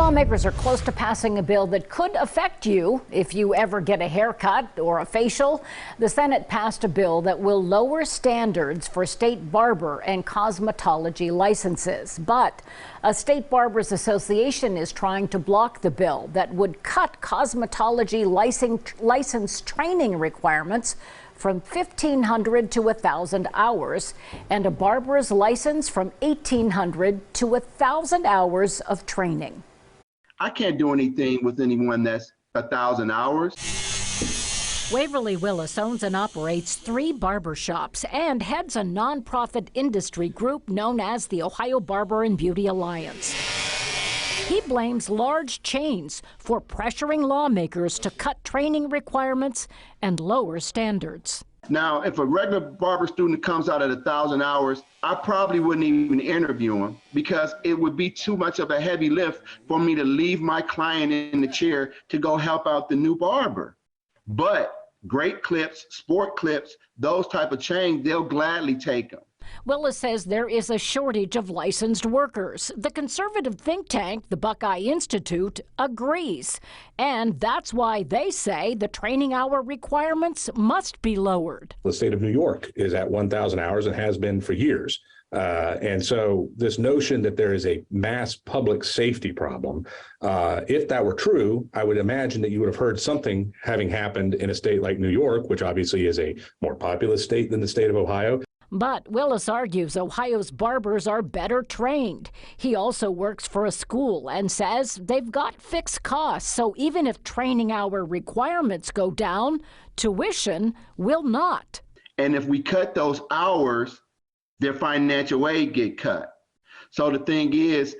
Lawmakers are close to passing a bill that could affect you if you ever get a haircut or a facial. The Senate passed a bill that will lower standards for state barber and cosmetology licenses. But a state barbers association is trying to block the bill that would cut cosmetology license training requirements from 1,500 to 1,000 hours and a barber's license from 1,800 to 1,000 hours of training. I can't do anything with anyone that's 1,000 hours. Waverly Willis owns and operates 3 barber shops and heads a nonprofit industry group known as the Ohio Barber and Beauty Alliance. He blames large chains for pressuring lawmakers to cut training requirements and lower standards. Now, if a regular barber student comes out at 1,000 hours, I probably wouldn't even interview him because it would be too much of a heavy lift for me to leave my client in the chair to go help out the new barber. But great clips, sport clips, those type of chains, they'll gladly take them. Willis says there is a shortage of licensed workers. The conservative think tank, the Buckeye Institute, agrees. And that's why they say the training hour requirements must be lowered. The state of New York is at 1,000 hours and has been for years. And so this notion that there is a mass public safety problem, if that were true, I would imagine that you would have heard something having happened in a state like New York, which obviously is a more populous state than the state of Ohio. But Willis argues Ohio's barbers are better trained. He also works for a school and says they've got fixed costs, so even if training hour requirements go down, tuition will not. And if we cut those hours, their financial aid get cut. So the thing is,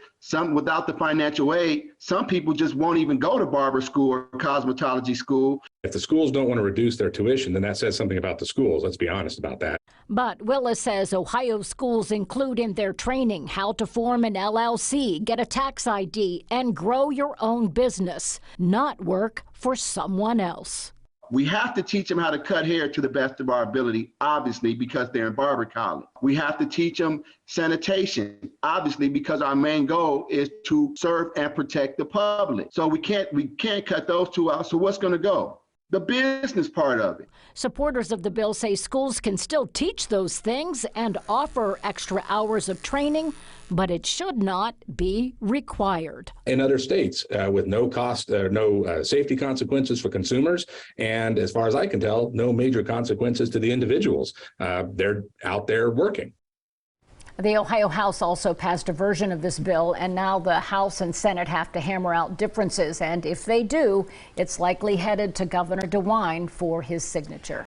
without the financial aid, some people just won't even go to barber school or cosmetology school. If the schools don't want to reduce their tuition, then that says something about the schools. Let's be honest about that. But Willis says Ohio schools include in their training how to form an LLC, get a tax ID, and grow your own business, not work for someone else. We have to teach them how to cut hair to the best of our ability, obviously, because they're in barber college. We have to teach them sanitation, obviously, because our main goal is to serve and protect the public. So we can't cut those two out. So what's going to go? The business part of it. Supporters of the bill say schools can still teach those things and offer extra hours of training, but it should not be required. In other states, with no cost, no safety consequences for consumers, and as far as I can tell, no major consequences to the individuals. They're out there working. The Ohio House also passed a version of this bill, and now the House and Senate have to hammer out differences. And if they do, it's likely headed to Governor DeWine for his signature.